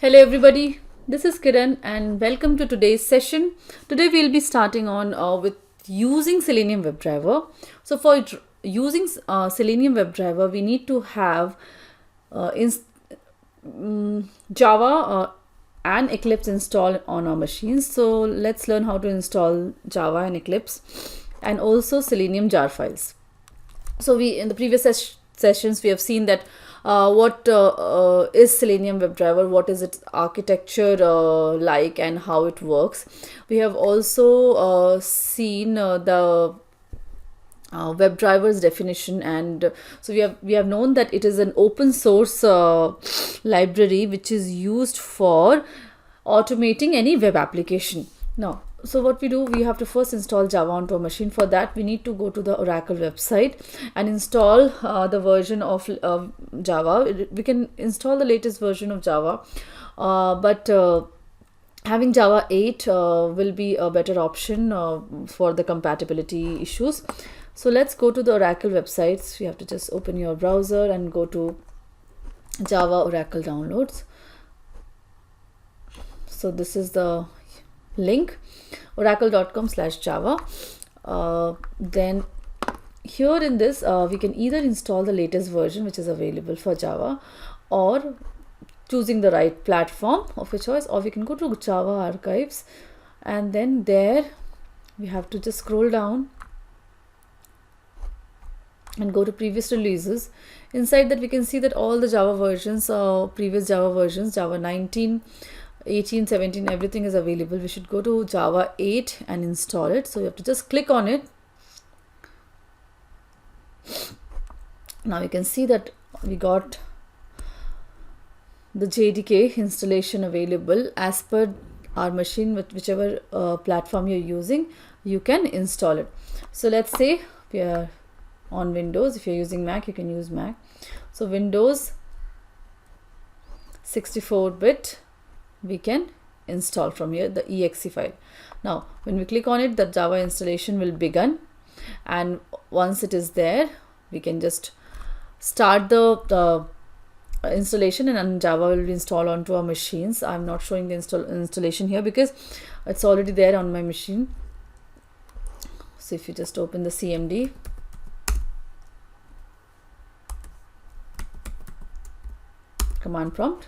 Hello everybody, this is Kiran and welcome to today's session. Today we'll be starting on with using Selenium WebDriver. So for using Selenium WebDriver, we need to have uh, ins- Java and Eclipse installed on our machines. So let's learn how to install Java and Eclipse and also Selenium jar files. So we in the previous sessions we have seen that what is Selenium WebDriver, what is its architecture like, and how it works. We have also seen the WebDriver's definition, and so we have known that it is an open source library which is used for automating any web application. Now, so what we do, we have to first install Java onto a machine. For that, we need to go to the Oracle website and install the version of Java. We can install the latest version of Java, but having Java 8 will be a better option for the compatibility issues. So let's go to the Oracle websites. You have to just open your browser and go to Java Oracle downloads. So this is the link, oracle.com/java. Then here in this we can either install the latest version which is available for Java, or choosing the right platform of your choice, or we can go to Java archives, and then there we have to just scroll down and go to previous releases. Inside that we can see that all the Java versions, previous Java versions, Java 19, 18, 17, everything is available. We should go to Java 8 and install it. So you have to just click on it. Now you can see that we got the JDK installation available as per our machine. With whichever platform you're using, you can install it. So let's say we are on Windows. If you're using Mac, you can use Mac. So Windows 64-bit, we can install from here the exe file. Now when we click on it, the Java installation will begin, and once it is there, we can just start the installation, and Java will be installed onto our machines. I'm not showing the installation here because it's already there on my machine. So if you just open the CMD, command prompt,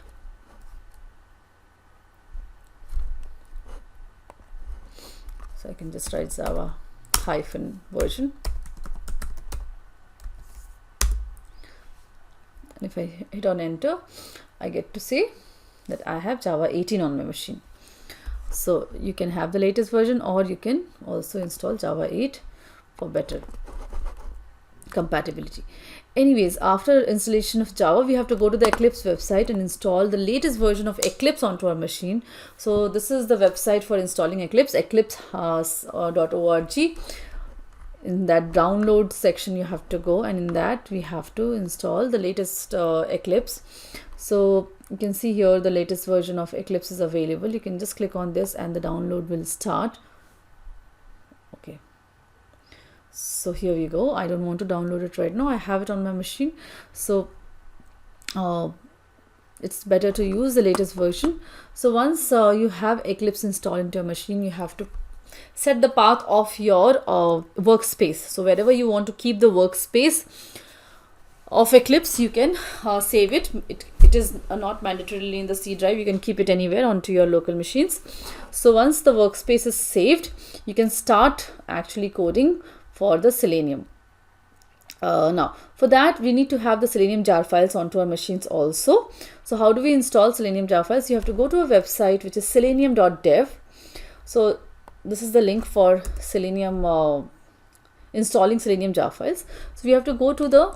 so I can just write Java -version, and if I hit on enter, I get to say that I have Java 18 on my machine. So you can have the latest version, or you can also install Java 8 for better compatibility. Anyways, after installation of Java, we have to go to the Eclipse website and install the latest version of Eclipse onto our machine. So this is the website for installing Eclipse, eclipse.org. In that download section you have to go, and in that we have to install the latest Eclipse. So you can see here the latest version of Eclipse is available. You can just click on this and the download will start. Okay, so here we go. I don't want to download it right now, I have it on my machine. So it's better to use the latest version. So once you have Eclipse installed into your machine, you have to set the path of your workspace. So wherever you want to keep the workspace of Eclipse, you can save it. It is not mandatorily in the C drive. You can keep it anywhere onto your local machines. So once the workspace is saved, you can start actually coding for the Selenium. Now for that, we need to have the Selenium jar files onto our machines also. So how do we install Selenium jar files? You have to go to a website which is selenium.dev. So this is the link for Selenium installing Selenium jar files. So we have to go to the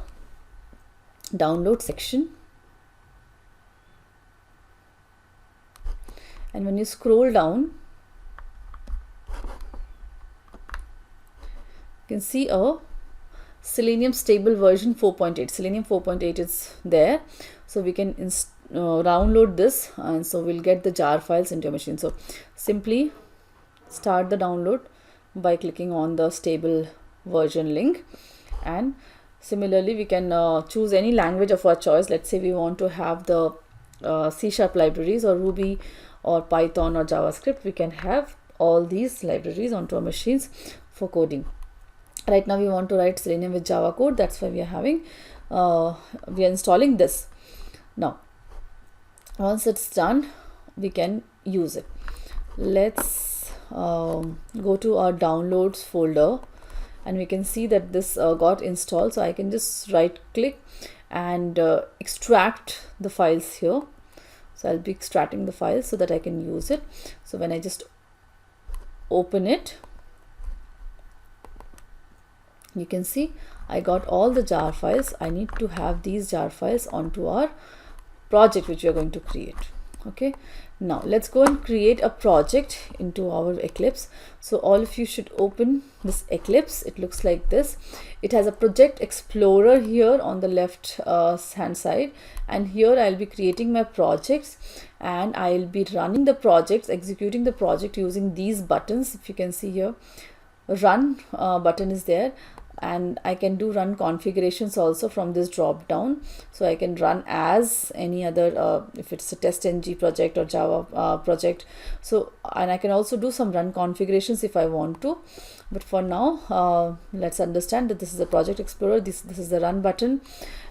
download section, and when you scroll down, you can see a Selenium stable version 4.8. Selenium 4.8 is there, so we can download this, and so we'll get the jar files into your machine. So simply start the download by clicking on the stable version link, and similarly we can choose any language of our choice. Let's say we want to have the C# libraries or Ruby or Python or JavaScript, we can have all these libraries onto our machines for coding. Right now we want to write Selenium with Java code. That's why we are having we are installing this. Now once it's done, we can use it. Let's go to our downloads folder, and we can see that this got installed. So I can just right click and extract the files here. So I'll be extracting the files so that I can use it. So when I just open it, you can see I got all the jar files. I need to have these jar files onto our project which we are going to create. Okay, now let's go and create a project into our Eclipse. So all of you should open this Eclipse. It looks like this. It has a project explorer here on the left hand side, and here I'll be creating my projects, and I'll be running the projects, executing the project using these buttons. If you can see here, run button is there, and I can do run configurations also from this drop down. So I can run as any other if it's a test-ng project or Java project. So, and I can also do some run configurations if I want to, but for now let's understand that this is the project explorer. This is the run button,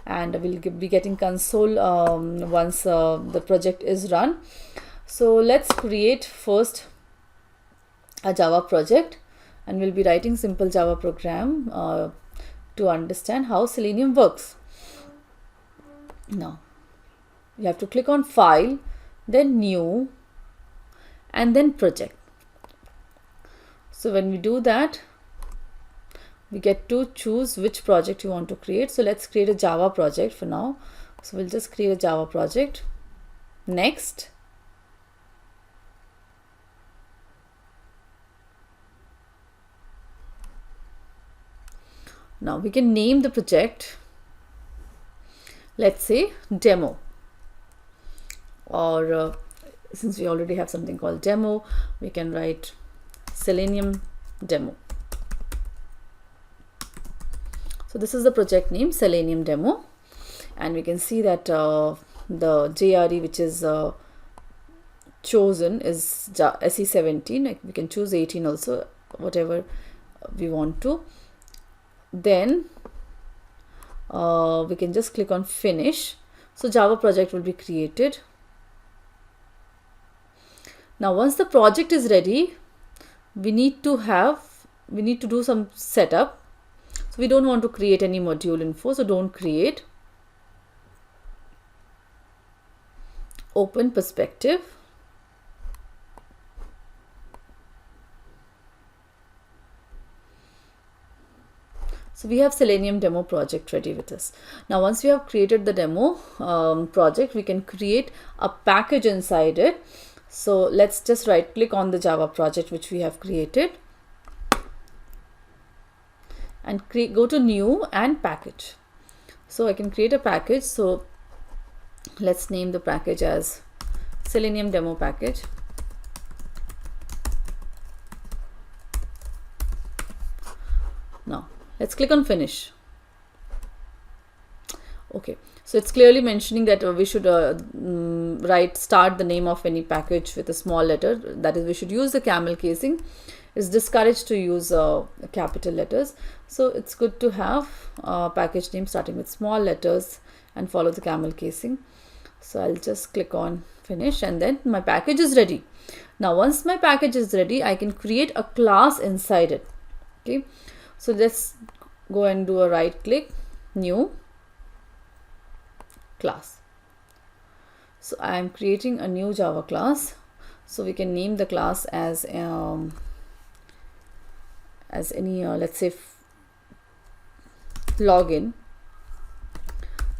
and we'll be getting console once the project is run. So let's create first a Java project, and we'll be writing simple Java program to understand how Selenium works. Now you have to click on File, then New, and then Project. So when we do that, we get to choose which project you want to create. So let's create a Java project for now. So we'll just create a Java project. Next. Now we can name the project, let's say demo, or since we already have something called demo, we can write Selenium demo. So this is the project name, Selenium demo, and we can see that the JRE which is chosen is SE17. We can choose 18 also, whatever we want to. Then we can just click on finish. So Java project will be created. Now once the project is ready, we need to do some setup. So we don't want to create any module info, so don't create. Open perspective. So we have Selenium demo project ready with us. Now once we have created the demo project, we can create a package inside it. So let's just right click on the Java project which we have created, and go to new and package. So I can create a package. So let's name the package as Selenium demo package. Now let's click on finish. Okay, so it's clearly mentioning that we should start the name of any package with a small letter. That is, we should use the camel casing. It's discouraged to use capital letters. So it's good to have package name starting with small letters and follow the camel casing. So I'll just click on finish, and then my package is ready. Now once my package is ready, I can create a class inside it. Okay, so let's go and do a right click, new class. So I am creating a new Java class. So we can name the class as any let's say login.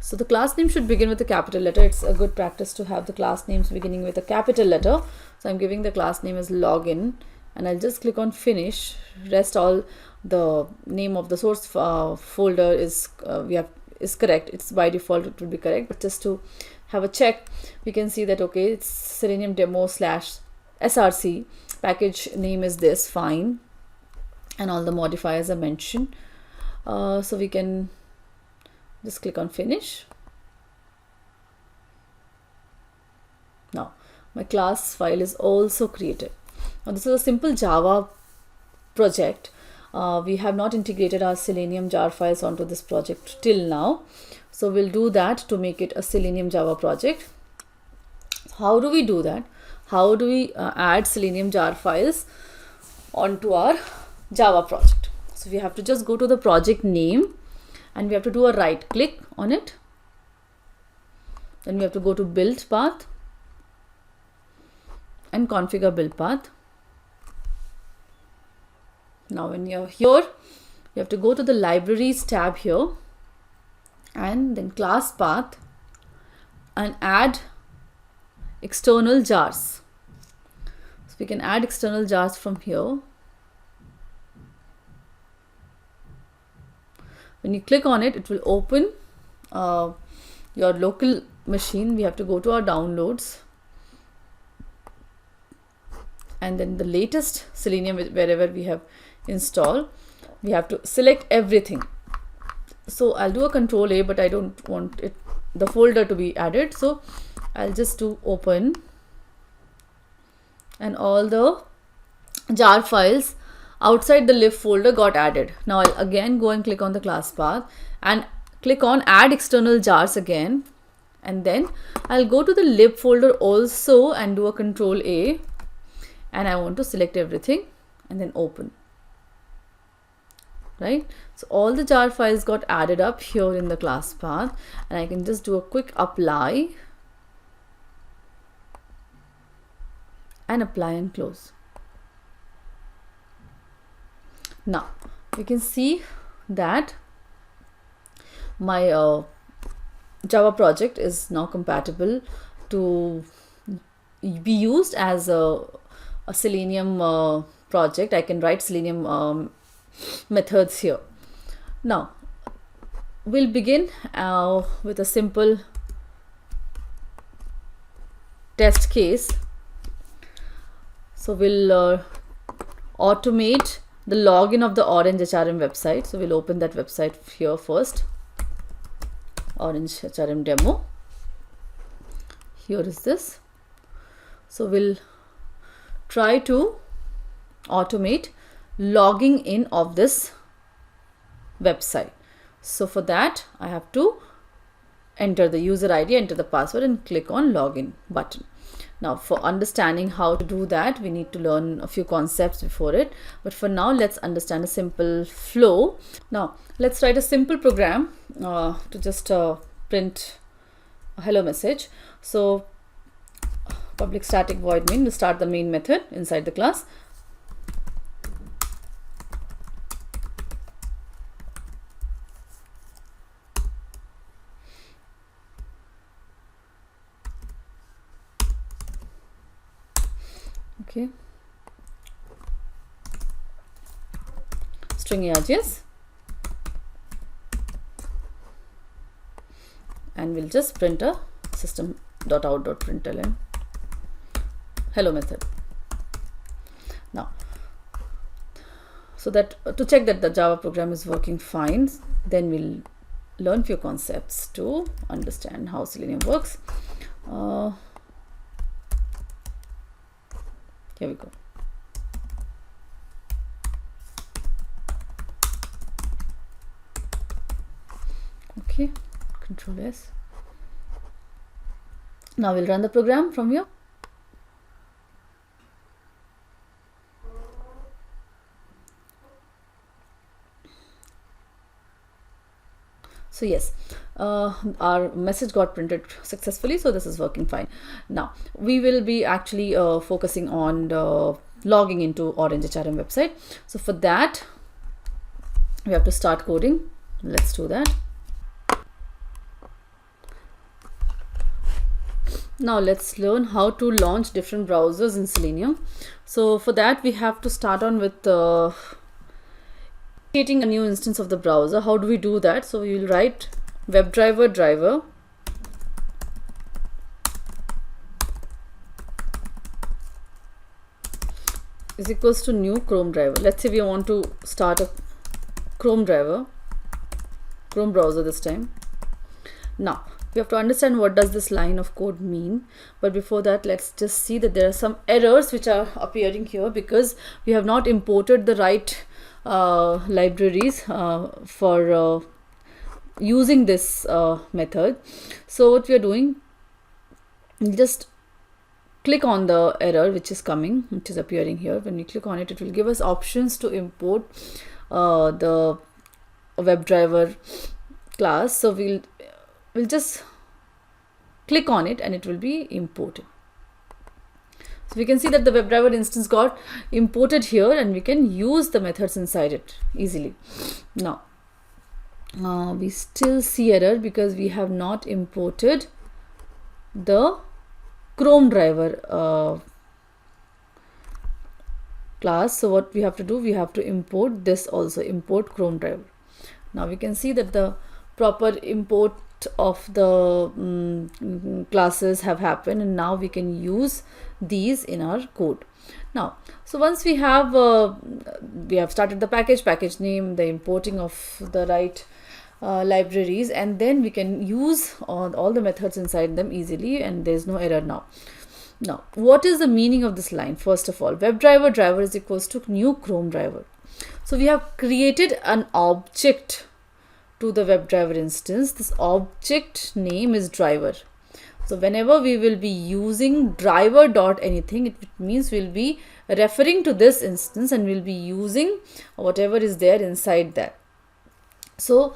So the class name should begin with a capital letter. It's a good practice to have the class names beginning with a capital letter. So I'm giving the class name as login, and I'll just click on finish. Rest all the name of the source folder is correct. It's by default it will be correct, but just to have a check, we can see that okay, it's Selenium demo /src, package name is this, fine, and all the modifiers are mentioned. So we can just click on finish. Now my class file is also created. Now this is a simple Java project. We have not integrated our Selenium jar files onto this project till now. So we'll do that to make it a Selenium Java project. How do we do that? How do we add Selenium jar files onto our Java project? So we have to just go to the project name and we have to do a right click on it. Then we have to go to build path and configure build path. Now when you're here, you have to go to the libraries tab here and then class path and add external jars. So we can add external jars from here. When you click on it, it will open your local machine. We have to go to our downloads and then the latest Selenium, wherever we have installed, we have to select everything. So I'll do a Control A, but I don't want the folder to be added, so I'll just do open, and all the jar files outside the lib folder got added. Now I'll again go and click on the class path and click on add external jars again, and then I'll go to the lib folder also and do a Control A, and I want to select everything and then open. Right, so all the jar files got added up here in the class path, and I can just do a quick apply and apply and close. Now we can see that my Java project is now compatible to be used as a Selenium project. I can write Selenium methods here. Now we'll begin with a simple test case. So we'll automate the login of the Orange HRM website. So we'll open that website here first. Orange HRM demo. Here is this. So we'll try to automate logging in of this website. So for that I have to enter the user ID, enter the password, and click on login button. Now for understanding how to do that, we need to learn a few concepts before it, but for now let's understand a simple flow. Now let's write a simple program to just print a hello message. So public static void main will start the main method inside the class. Okay, string args, and we'll just print a system.out.println hello method. Now, so that to check that the Java program is working fine, then we'll learn few concepts to understand how Selenium works. Here we go. Okay, Control S. Now we'll run the program from here. So yes, our message got printed successfully, so this is working fine. Now we will be actually focusing on logging into Orange HRM website. So for that we have to start coding. Let's do that. Now let's learn how to launch different browsers in Selenium. So for that we have to start on with creating a new instance of the browser. How do we do that? So we will write WebDriver driver is equals to new Chrome driver. Let's say we want to start a Chrome browser this time. Now we have to understand what does this line of code mean. But before that, let's just see that there are some errors which are appearing here because we have not imported the right libraries for using this method. So what we are doing, just click on the error which is appearing here. When we click on it, it will give us options to import the WebDriver class. So we'll just click on it and it will be imported. So we can see that the WebDriver instance got imported here and we can use the methods inside it easily. Now we still see error because we have not imported the Chrome driver class. So what we have to do, we have to import this also, import Chrome driver. Now we can see that the proper import of the classes have happened, and now we can use these in our code. Now, so once we have started the package name, the importing of the right libraries, and then we can use all the methods inside them easily, and there's no error now. Now, what is the meaning of this line? First of all, WebDriver driver is equals to new Chrome driver. So we have created an object to the WebDriver instance. This object name is driver. So whenever we will be using driver dot anything, it means we'll be referring to this instance and we'll be using whatever is there inside that. So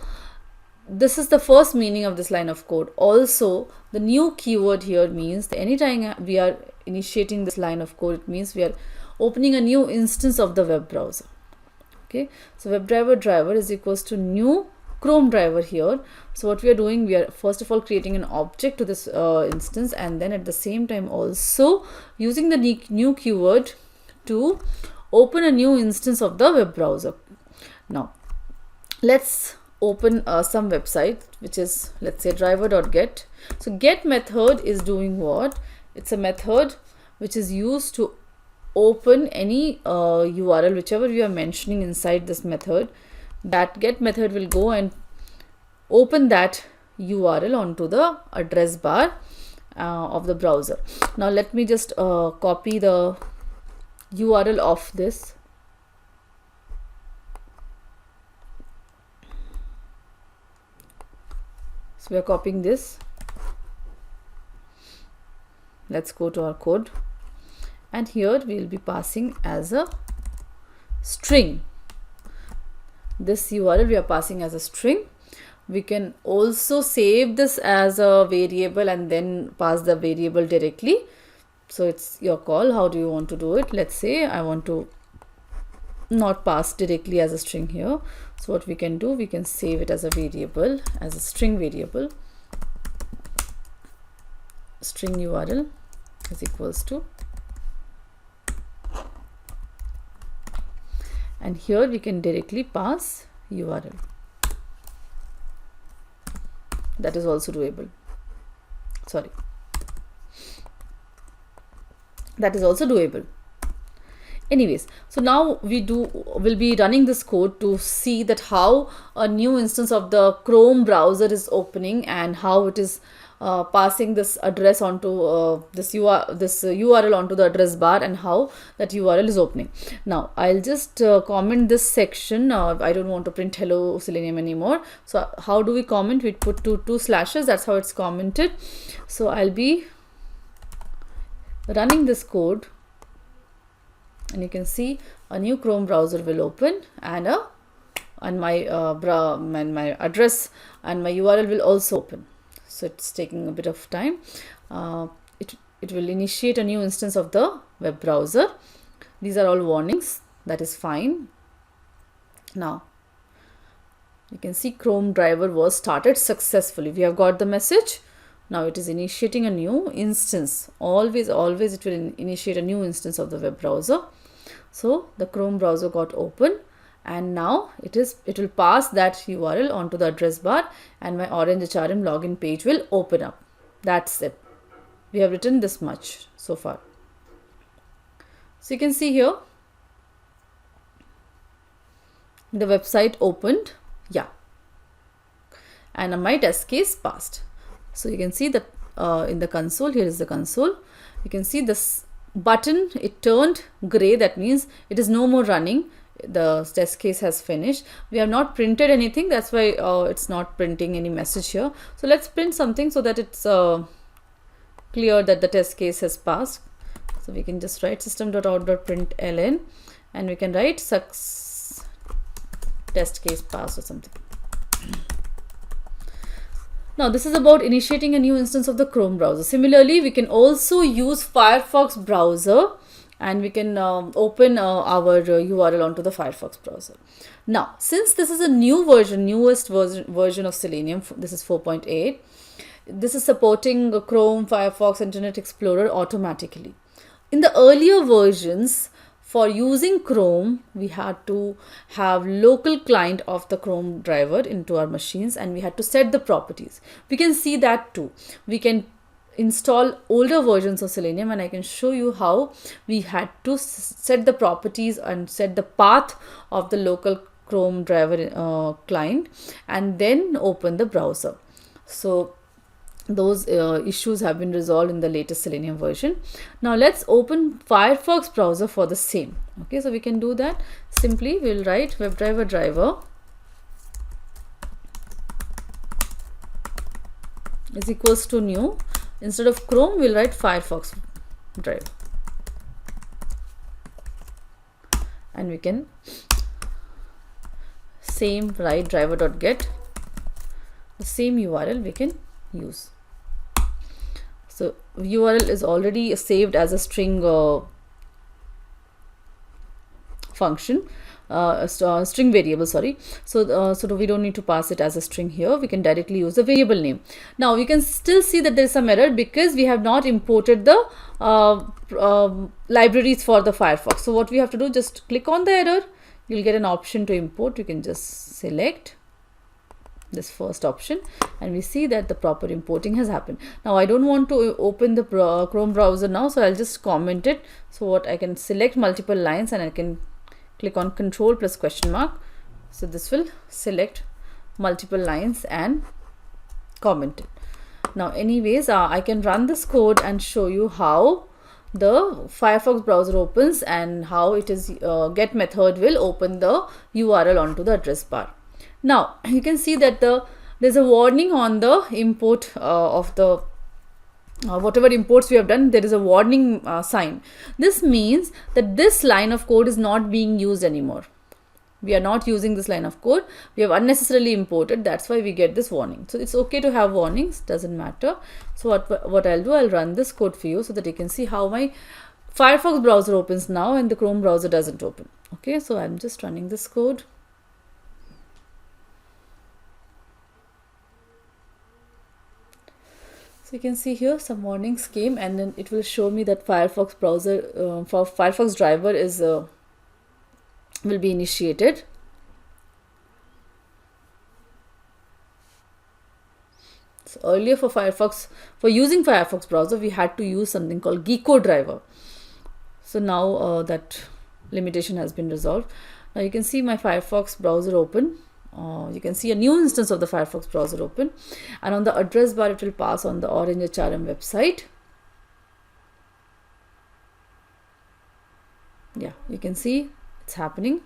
this is the first meaning of this line of code. Also, the new keyword here means that anytime we are initiating this line of code, it means we are opening a new instance of the web browser. Okay, so WebDriver driver is equals to new Chrome driver here. So what we are doing, we are first of all creating an object to this instance, and then at the same time also using the new keyword to open a new instance of the web browser. Now let's open some website, which is, let's say, driver.get. So get method is doing what? It's a method which is used to open any URL, whichever we are mentioning inside this method. That get method will go and open that URL onto the address bar of the browser. Now let me just copy the URL of this. So we are copying this. Let's go to our code, and here we will be passing as a string. This URL we are passing as a string. We can also save this as a variable and then pass the variable directly. So it's your call, how do you want to do it. Let's say I want to not pass directly as a string here. So what we can do, we can save it as a variable, as a string variable. String URL is equals to, and here we can directly pass URL. That is also doable. Sorry, that is also doable. Anyways, so now we'll be running this code to see that how a new instance of the Chrome browser is opening and how it is passing this address onto this URL onto the address bar, and how that URL is opening. Now I'll just comment this section. I don't want to print hello Selenium anymore. So how do we comment? We put two slashes. That's how it's commented. So I'll be running this code, and you can see a new Chrome browser will open, and my address and my URL will also open. So it's taking a bit of time. It will initiate a new instance of the web browser. These are all warnings. That is fine. Now you can see Chrome driver was started successfully. We have got the message. Now it is initiating a new instance. Always it will initiate a new instance of the web browser. So the Chrome browser got open, and now it will pass that URL onto the address bar, and my orange HRM login page will open up. That's it. We have written this much so far. So you can see here the website opened, yeah, and my test case passed. So you can see that in the console, here is the console, you can see this button, it turned gray. That means it is no more running. The test case has finished. We have not printed anything, that's why it's not printing any message here. So let's print something so that it's clear that the test case has passed. So we can just write system.out.println and we can write success test case pass or something. Now this is about initiating a new instance of the Chrome browser. Similarly, we can also use Firefox browser and we can open our URL onto the Firefox browser. Now, since this is a new version, newest version of Selenium, this is 4.8, this is supporting Chrome, Firefox, Internet Explorer automatically. In the earlier versions, for using Chrome, we had to have local client of the Chrome driver into our machines and we had to set the properties. We can see that too. We can install older versions of Selenium and I can show you how we had to set the properties and set the path of the local Chrome driver client and then open the browser. So those issues have been resolved in the latest Selenium version. Now let's open Firefox browser for the same. Okay, so we can do that. Simply we'll write WebDriver driver is equals to new. Instead of Chrome, we'll write Firefox driver. And we can same write driver.get, the same URL we can use. So URL is already saved as a string function, string variable, sorry. So we don't need to pass it as a string here. We can directly use the variable name. Now we can still see that there is some error because we have not imported the libraries for the Firefox. So what we have to do, just click on the error. You'll get an option to import. You can just select this first option and we see that the proper importing has happened. Now I don't want to open the Chrome browser now, so I'll just comment it. So what I can select multiple lines and I can click on control plus question mark. So this will select multiple lines and comment it. Now anyways, I can run this code and show you how the Firefox browser opens and how it is get method will open the URL onto the address bar. Now you can see that there's a warning on the import of the whatever imports we have done. There is a warning sign. This means that this line of code is not being used anymore. We are not using this line of code. We have unnecessarily imported. That's why we get this warning. So it's okay to have warnings, doesn't matter. So what I'll do, I'll run this code for you so that you can see how my Firefox browser opens now and the Chrome browser doesn't open. Okay, so I'm just running this code. So you can see here some warnings came and then it will show me that Firefox browser for Firefox driver is will be initiated. So earlier for using Firefox browser, we had to use something called Gecko driver. So now that limitation has been resolved. Now you can see my Firefox browser open. You can see a new instance of the Firefox browser open and on the address bar it will pass on the Orange HRM website. Yeah, you can see it's happening.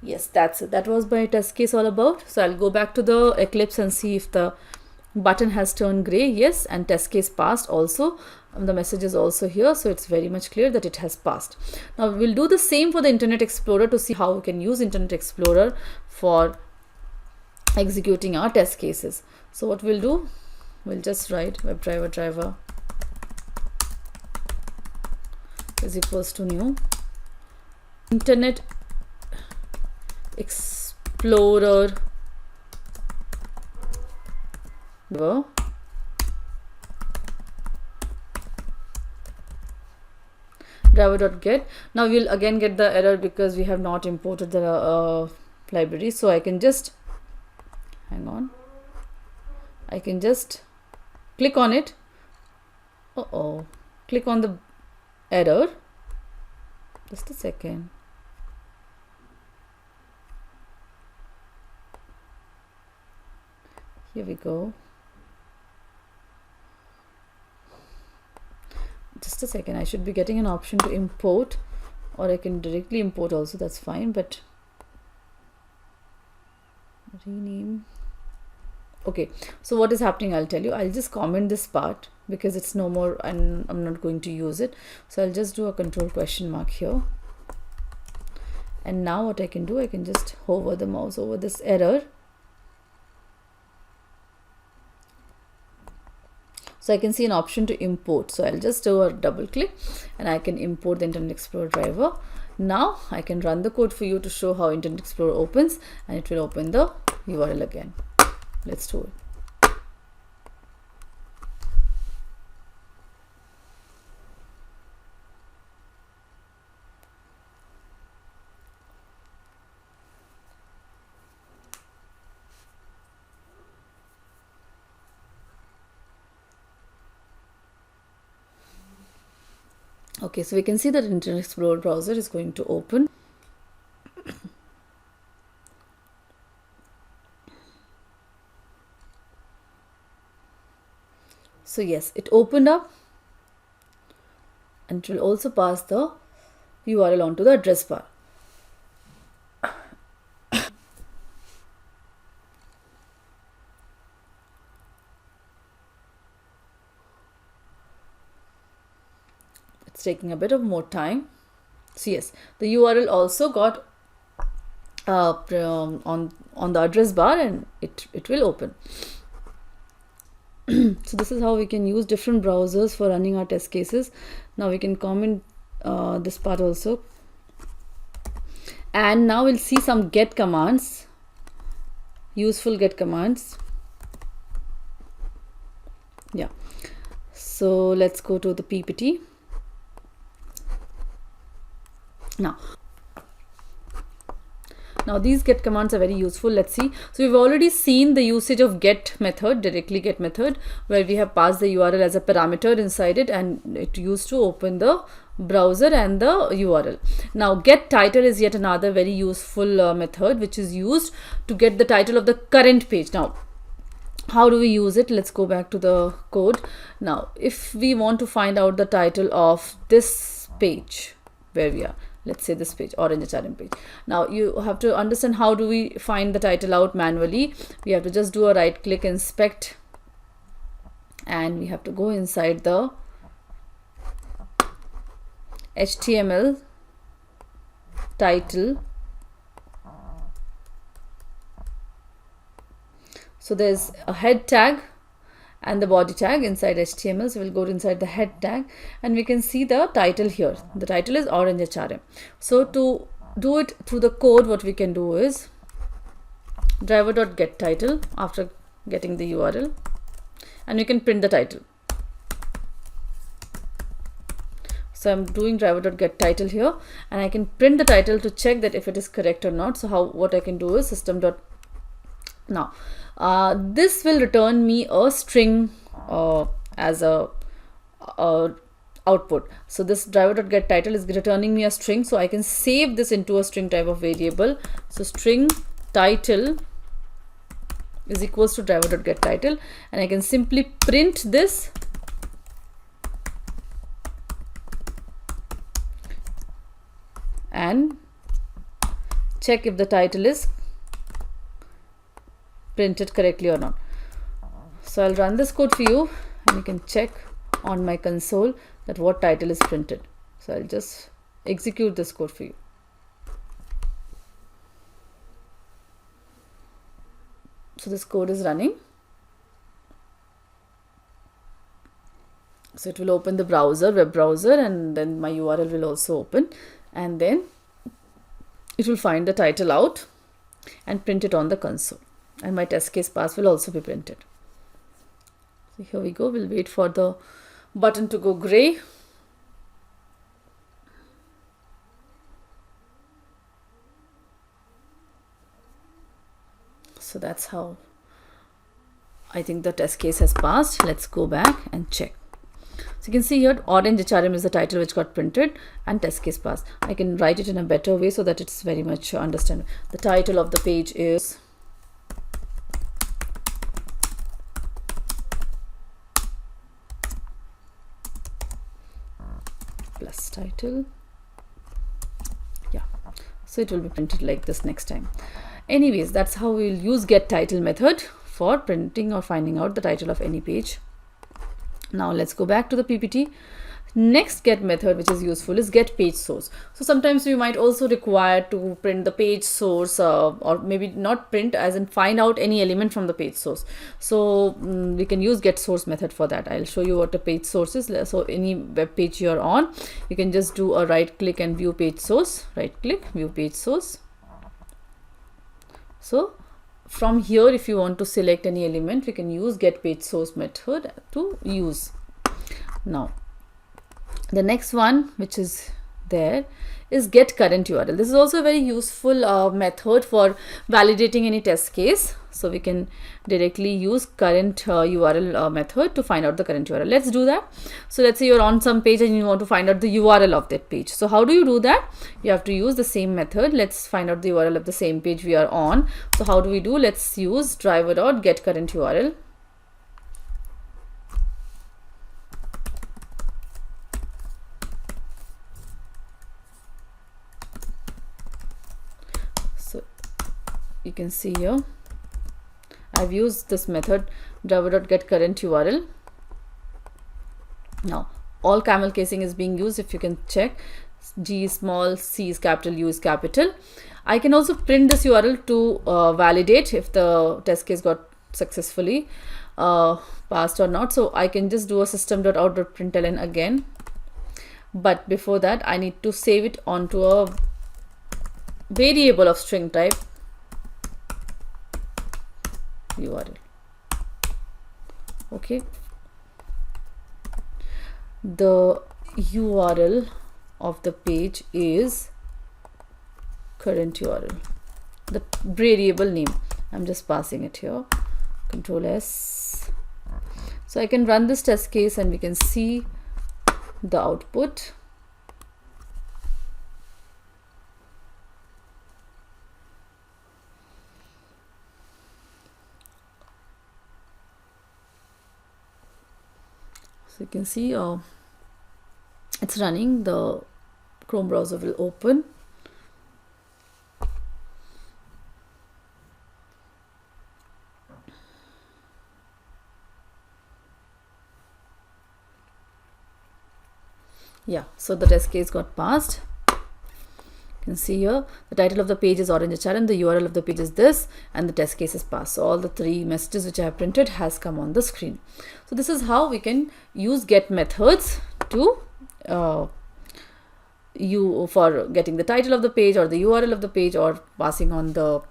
Yes, that's it. That was my test case all about. So I'll go back to the Eclipse and see if the button has turned gray. Yes, and test case passed also. The message is also here, so it's very much clear that it has passed. Now we'll do the same for the Internet Explorer to see how we can use Internet Explorer for executing our test cases. So what we'll do, we'll just write WebDriver driver is equals to new Internet Explorer driver.get. Now we'll again get the error because we have not imported the library. So I can just hang on. I can just click on it. Click on the error. Just a second. Here we go. Just a second, I should be getting an option to import, or I can directly import also, that's fine, but rename. Okay, so what is happening, I'll tell you. I'll just comment this part because it's no more and I'm not going to use it. So I'll just do a control question mark here. And now what I can do, I can just hover the mouse over this error. So I can see an option to import. So I'll just do a double click and I can import the Internet Explorer driver. Now I can run the code for you to show how Internet Explorer opens, and it will open the URL again. Let's do it. Okay, so we can see that Internet Explorer browser is going to open. So yes, it opened up, and it will also pass the URL onto the address bar. It's taking a bit of more time. So yes, the URL also got on the address bar, and it will open. So this is how we can use different browsers for running our test cases. Now we can comment this part also, and now we'll see some get commands, useful get commands. Yeah, so let's go to the PPT. Now these get commands are very useful. Let's see. So we've already seen the usage of get method, directly get method, where we have passed the URL as a parameter inside it, and it used to open the browser and the URL. Now get title is yet another very useful method, which is used to get the title of the current page. Now how do we use it? Let's go back to the code. Now if we want to find out the title of this page, where we are, let's say this page, Orange HRM page. Now you have to understand how do we find the title out manually. We have to just do a right click, inspect, and we have to go inside the HTML title. So there's a head tag and the body tag inside HTML. So we'll go inside the head tag, and we can see the title here. The title is Orange HRM. So to do it through the code, what we can do is driver.getTitle after getting the URL, and we can print the title. So I'm doing driver.getTitle here, and I can print the title to check that if it is correct or not. So what I can do is system. Now this will return me a string as a output. So this driver.getTitle is returning me a string, so I can save this into a string type of variable. So string title is equals to driver.getTitle, and I can simply print this and check if the title is printed correctly or not. So I'll run this code for you, and you can check on my console that what title is printed. So I'll just execute this code for you. So this code is running. So it will open the browser, web browser, and then my URL will also open, and then it will find the title out and print it on the console, and my test case pass will also be printed. So here we go. We'll wait for the button to go gray. So that's how I think the test case has passed. Let's go back and check. So you can see here Orange HRM is the title which got printed, and test case passed. I can write it in a better way so that it's very much understandable. The title of the page is plus title. Yeah, so it will be printed like this next time. Anyways, that's how we will use get title method for printing or finding out the title of any page. Now let's go back to the PPT. Next get method which is useful is get page source. So sometimes you might also require to print the page source, or maybe not print, as in find out any element from the page source. So we can use get source method for that. I'll show you what a page source is. So any web page you're on, you can just do a right click and view page source. Right click, view page source. So from here, if you want to select any element, we can use get page source method to use. Now the next one which is there is get current URL. This is also a very useful method for validating any test case. So we can directly use current URL method to find out the current URL. Let's do that. So let's say you're on some page and you want to find out the URL of that page. So how do you do that? You have to use the same method. Let's find out the URL of the same page we are on. So how do we do? Let's use driver.getCurrentURL. You can see here I've used this method driver.getCurrentURL. Now all camel casing is being used. If you can check, G is small, C is capital, U is capital. I can also print this URL to validate if the test case got successfully passed or not. So I can just do a system.out.println again, but before that I need to save it onto a variable of string type URL. Okay, the URL of the page is current URL. The variable name, I'm just passing it here, Control S. So I can run this test case and we can see the output. So you can see it's running. The Chrome browser will open. Yeah, so the test case got passed. You can see here the title of the page is orange HRM, the URL of the page is this, and the test case is passed. So all the three messages which I have printed has come on the screen. So this is how we can use get methods to for getting the title of the page or the URL of the page, or passing on the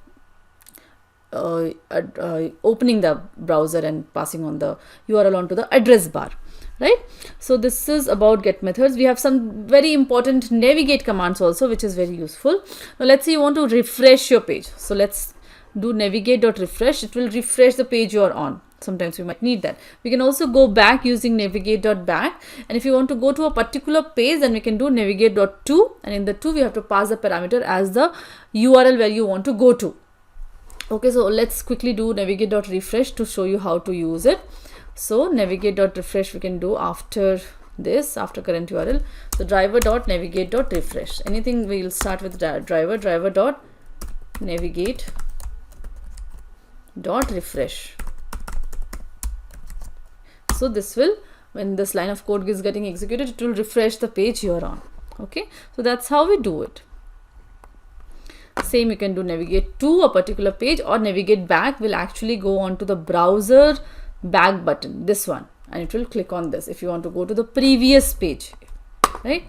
opening the browser and passing on the URL onto the address bar. Right, so this is about get methods. We have some very important navigate commands also, which is very useful. Now let's say you want to refresh your page. So let's do navigate.refresh. It will refresh the page you are on. Sometimes we might need that. We can also go back using navigate.back, and if you want to go to a particular page, then we can do navigate.to, and in the to we have to pass the parameter as the URL where you want to go to. Okay, so let's quickly do navigate.refresh to show you how to use it. So navigate.refresh we can do after this, after current URL. So driver.navigate.refresh. Anything we will start with driver.navigate.refresh. So this will, when this line of code is getting executed, it will refresh the page you are on. Okay, so that's how we do it. Same, you can do navigate to a particular page, or navigate back will actually go on to the browser back button, this one, and it will click on this if you want to go to the previous page, right?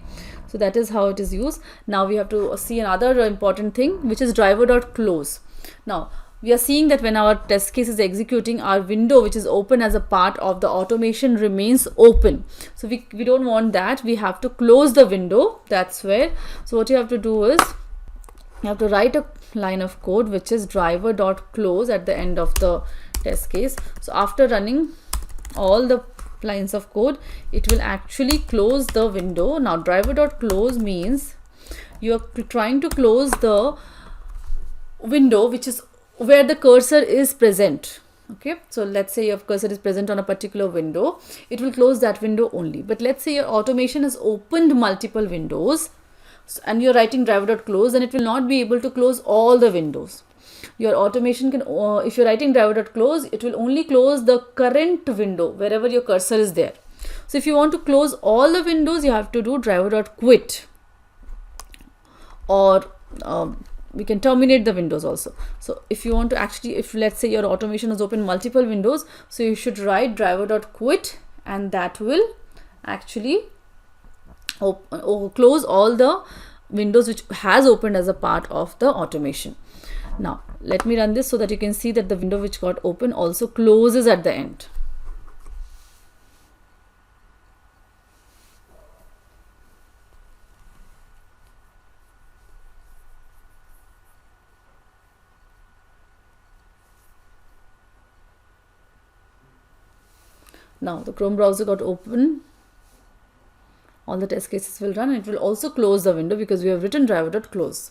So that is how it is used. Now we have to see another important thing, which is driver.close. Now we are seeing that when our test case is executing, our window which is open as a part of the automation remains open. So we don't want that. We have to close the window. That's where, so what you have to do is you have to write a line of code which is driver.close at the end of the test case. So after running all the lines of code, it will actually close the window. Now driver.close means you are trying to close the window which is where the cursor is present. Okay, so let's say your cursor is present on a particular window, it will close that window only. But let's say your automation has opened multiple windows and you're writing driver.close, then it will not be able to close all the windows. Your automation can, if you're writing driver.close, it will only close the current window wherever your cursor is there. So if you want to close all the windows, you have to do driver.quit, or we can terminate the windows also. So if you want to actually, if let's say your automation has opened multiple windows, so you should write driver.quit, and that will actually close all the windows which has opened as a part of the automation. Now let me run this so that you can see that the window which got open also closes at the end. Now the Chrome browser got open, all the test cases will run, and it will also close the window because we have written driver.close.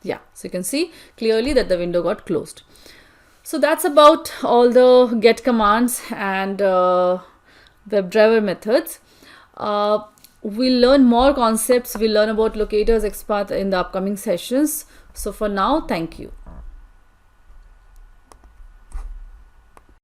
Yeah, so you can see clearly that the window got closed. So that's about all the get commands and WebDriver methods. We'll learn more concepts. We'll learn about locators, XPath in the upcoming sessions. So for now, thank you.